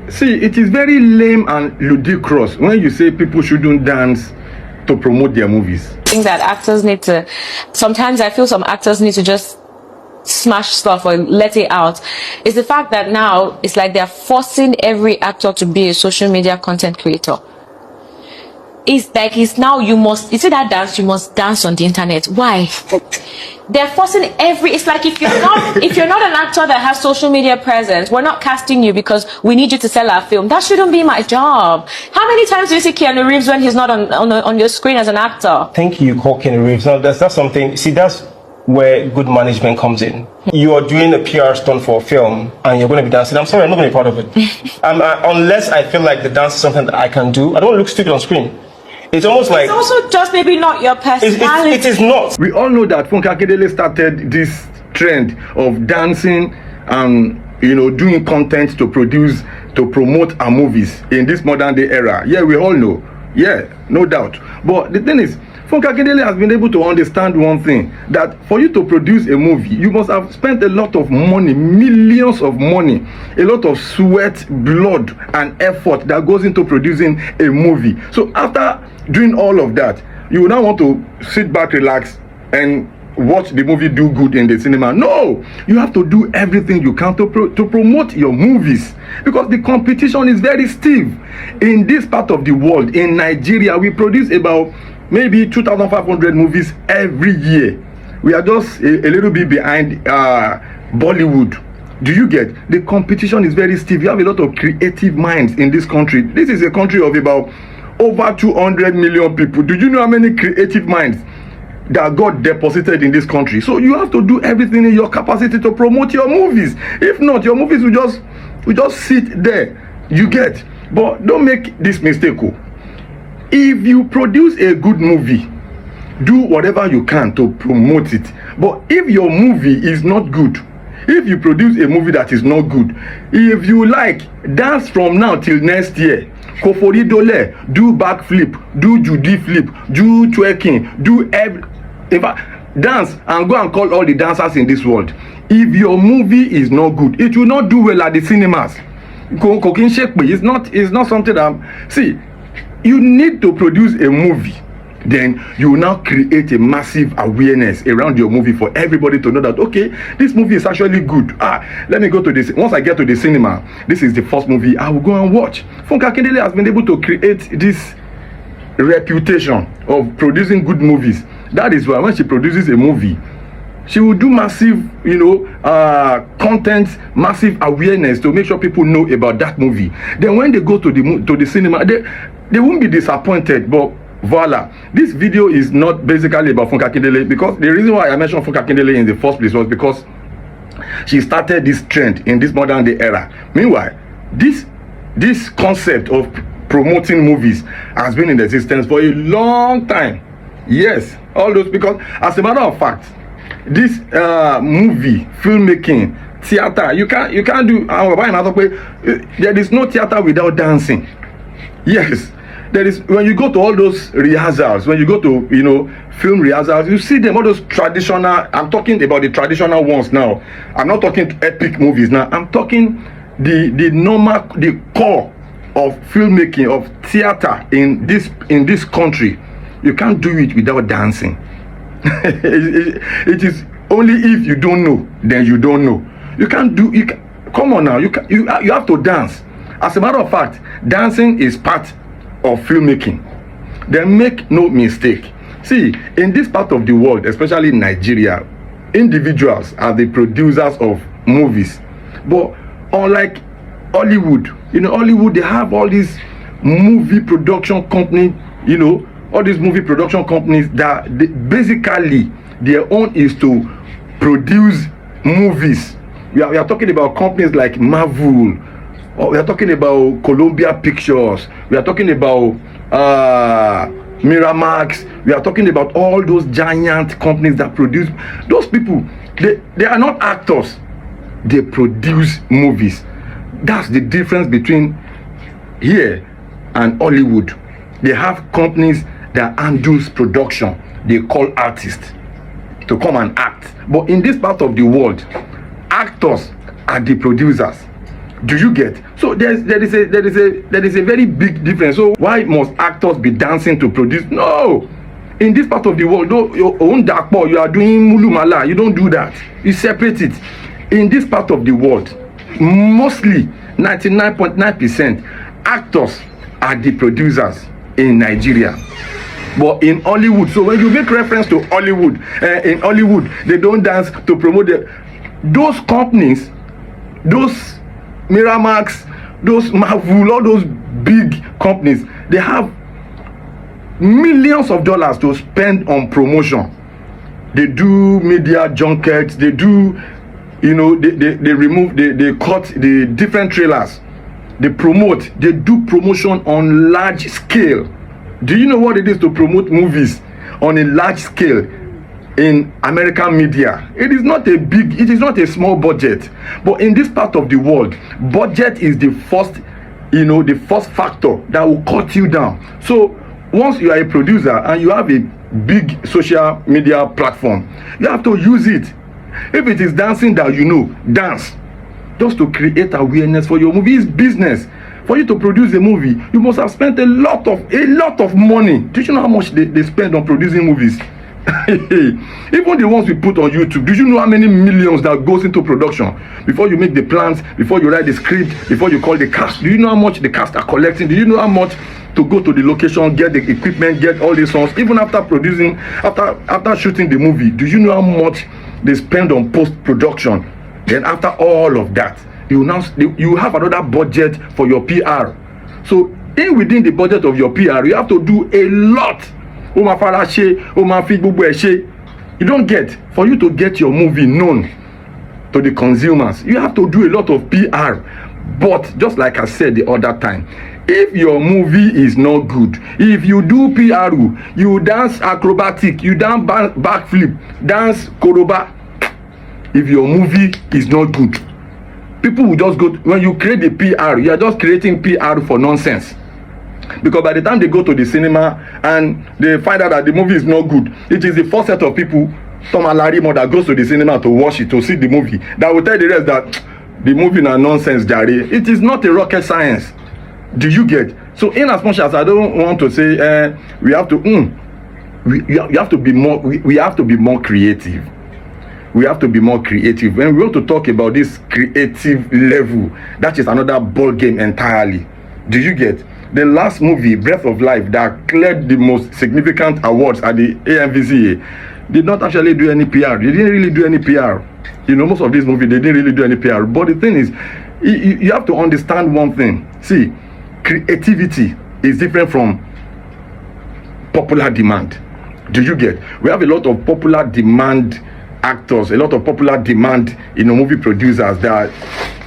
See, it is very lame and ludicrous when you say people shouldn't dance to promote their movies. I think that actors need to, sometimes I feel some actors need to just smash stuff or let it out. Is the fact that now it's like they're forcing every actor to be a social media content creator. It's like it's now you see that dance, you must dance on the internet. Why? They're forcing it's like if you're not an actor that has social media presence, we're not casting you because we need you to sell our film. That shouldn't be my job. How many times do you see Keanu Reeves when he's not on your screen as an actor? Thank you, call Keanu Reeves. Now that's something. See, that's where good management comes in. You are doing a PR stunt for a film and you're going to be dancing. I'm sorry, I'm not going to be part of it. Unless I feel like the dance is something that I can do. I don't want to look stupid on screen. It's almost like... It's also just maybe not your personality. It is not. We all know that Funke Akindele started this trend of dancing and, doing content to promote our movies in this modern day era. Yeah, we all know. Yeah, no doubt. But the thing is, Funke Akindele has been able to understand one thing, that for you to produce a movie, you must have spent a lot of money, millions of money, a lot of sweat, blood, and effort that goes into producing a movie. So after doing all of that, you will now want to sit back, relax, and watch the movie do good in the cinema. No, you have to do everything you can to promote your movies, because the competition is very stiff. In this part of the world, in Nigeria, we produce about maybe 2,500 movies every year. We are just a little bit behind Bollywood. Do you get? The competition is very stiff. You have a lot of creative minds in this country. This is a country of about over 200 million people. Do you know how many creative minds that God deposited in this country? So you have to do everything in your capacity to promote your movies. If not, your movies will just sit there. You get? But don't make this mistake. If you produce a good movie, do whatever you can to promote it. But if your movie is not good, if you produce a movie that is not good, if you like, dance from now till next year, Kofori Dole, do backflip, do Judy flip, do twerking, do in fact, dance and go and call all the dancers in this world. If your movie is not good, it will not do well at the cinemas. It's not something that... See, you need to produce a movie, then you will now create a massive awareness around your movie for everybody to know that, okay, this movie is actually good. Let me go to this. Once I get to the cinema, this is the first movie I will go and watch. Funke Akindele has been able to create this reputation of producing good movies. That is why when she produces a movie, she will do massive, content, massive awareness to make sure people know about that movie. Then when they go to the cinema, they won't be disappointed. But voila, this video is not basically about Funke Akindele, because the reason why I mentioned Funke Akindele in the first place was because she started this trend in this modern day era. Meanwhile, this concept of promoting movies has been in existence for a long time. Yes, all those, because as a matter of fact, this movie, filmmaking, theater, you can't do there is no theater without dancing. Yes, there is. When you go to all those rehearsals, when you go to film rehearsals, you see them, all those traditional... I'm talking about the traditional ones now. I'm not talking epic movies now. I'm talking the normal, the core of filmmaking, of theater in this country. You can't do it without dancing. It is only if you don't know, then you don't know. You can't do it. Come on now, you have to dance. As a matter of fact, dancing is part of filmmaking. Then make no mistake. See, in this part of the world, especially in Nigeria, individuals are the producers of movies. But unlike Hollywood, Hollywood, they have all these movie production companies, all these movie production companies that basically their own is to produce movies. We are talking about companies like Marvel, or we are talking about Columbia Pictures, we are talking about Miramax, we are talking about all those giant companies that produce. Those people, they are not actors, they produce movies. That's the difference between here and Hollywood. They have companies that handles production. They call artists to come and act. But in this part of the world, actors are the producers. Do you get? So there is a very big difference. So why must actors be dancing to produce? No. In this part of the world, though, your own dakpo, you are doing mulumala. You don't do that. You separate it. In this part of the world, mostly 99.9% actors are the producers in Nigeria. But in Hollywood, so when you make reference to Hollywood, in Hollywood, they don't dance to promote those companies, those Miramax, those Marvel, all those big companies, they have millions of dollars to spend on promotion. They do media junkets, they do, you know, they remove, they cut the different trailers, they promote, they do promotion on large scale. Do you know what it is to promote movies on a large scale in American media? It is not a small budget. But in this part of the world, budget is the first, the first factor that will cut you down. So once you are a producer and you have a big social media platform, you have to use it. If it is dancing that dance, just to create awareness for your movie. It's business. For you to produce a movie, you must have spent a lot of money. Do you know how much they spend on producing movies? Even the ones we put on YouTube, do you know how many millions that goes into production before you make the plans, before you write the script, before you call the cast? Do you know how much the cast are collecting? Do you know how much to go to the location, get the equipment, get all these songs? Even after producing, after shooting the movie, do you know how much they spend on post-production? Then after all of that, you have another budget for your PR. So within the budget of your PR, you have to do a lot. You don't get, for you to get your movie known to the consumers, you have to do a lot of PR. But just like I said the other time, if your movie is not good, if you do PR, you dance acrobatic, you dance backflip, dance koroba, if your movie is not good, people will just go when you create the PR, you are just creating PR for nonsense. Because by the time they go to the cinema and they find out that the movie is not good, it is the first set of people, some alarimo, that goes to the cinema to watch it, to see the movie, that will tell the rest that the movie is nonsense, jare. It is not a rocket science. Do you get? So in as much as I don't want to say we have to you have to be more, we have to be more creative. We have to be more creative. When we want to talk about this creative level, that is another ball game entirely. Do you get? The last movie, Breath of Life, that cleared the most significant awards at the AMVCA, did not actually do any PR. They didn't really do any PR. Most of these movies, they didn't really do any PR. But the thing is, you have to understand one thing. See, creativity is different from popular demand. Do you get? We have a lot of popular demand actors, a lot of popular demand, movie producers that,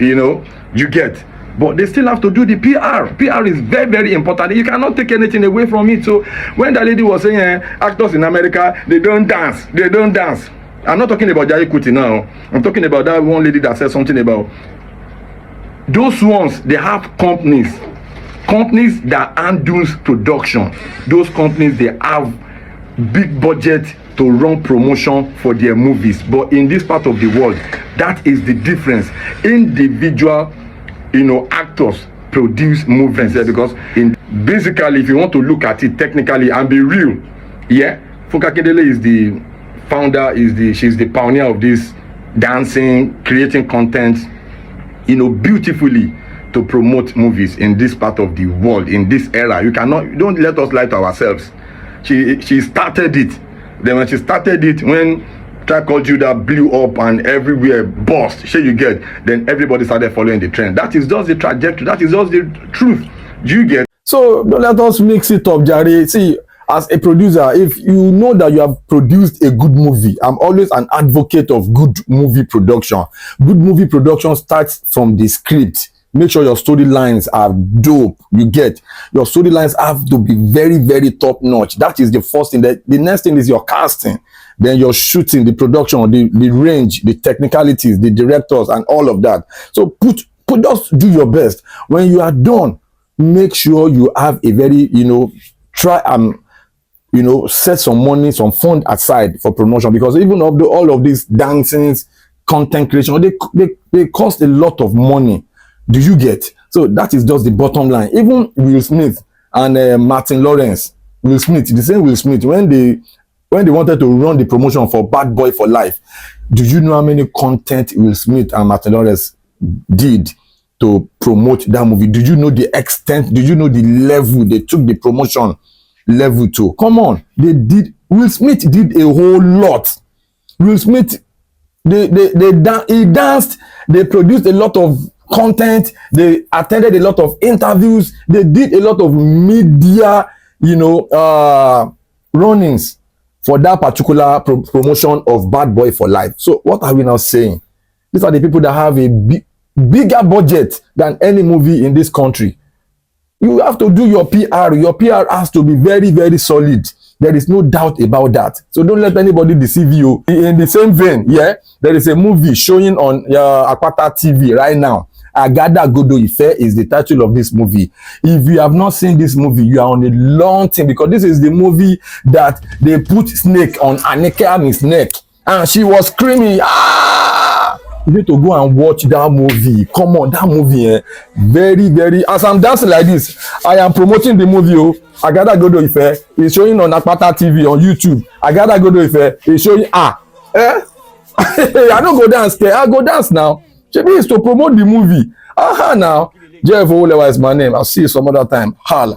you get. But they still have to do the PR. PR is very, very important. You cannot take anything away from it. So when that lady was saying actors in America, they don't dance. They don't dance. I'm not talking about Jai Kuti now. I'm talking about that one lady that said something about those ones. They have companies that handle production. Those companies, they have big budget to run promotion for their movies. But in this part of the world, that is the difference. Individual actors produce movies because basically, if you want to look at it technically and be real, Funke Akindele is the founder, she's the pioneer of this dancing, creating content, beautifully to promote movies in this part of the world, in this era. Don't let us lie to ourselves. She started it. Then when she started it, when Tribe Called Judah blew up and everywhere burst, you get, then everybody started following the trend. That is just the trajectory. That is just the truth. You get? So don't let us mix it up, Jare. See, as a producer, if you know that you have produced a good movie, I'm always an advocate of good movie production. Good movie production starts from the script. Make sure your storylines are dope. You get? Your storylines have to be very, very top notch. That is the first thing. The next thing is your casting. Then your shooting, the production, the range, the technicalities, the directors, and all of that. So just do your best. When you are done, make sure you have a very, try set some money, some fund aside for promotion, because even all of these dancings, content creation, they cost a lot of money. Do you get? So that is just the bottom line. Even Will Smith and Martin Lawrence, Will Smith, the same Will Smith, when they wanted to run the promotion for Bad Boy for Life, do you know how many content Will Smith and Martin Lawrence did to promote that movie? Do you know the extent? Do you know the level they took the promotion level to? Come on, they did. Will Smith did a whole lot. Will Smith, he danced, they produced a lot of content, they attended a lot of interviews, they did a lot of media, runnings for that particular promotion of Bad Boy for Life. So what are we now saying? These are the people that have a bigger budget than any movie in this country. You have to do your PR. Your PR has to be very, very solid. There is no doubt about that. So don't let anybody deceive you. In the same vein, there is a movie showing on Akpata TV right now. Agada Godo Ife is the title of this movie. If you have not seen this movie, you are on a long time, because this is the movie that they put snake on Anike Amin's neck and she was screaming, ah! You need to go and watch that movie. Come on, that movie, very, very. As I'm dancing like this, I am promoting the movie. Agada Godo Ife is showing on Akpata TV on YouTube. Agada Godo Ife is showing. I don't go dance there. I go dance now. Shebi is to promote the movie. Now. Jeff Olewa is my name. I'll see you some other time. Holla.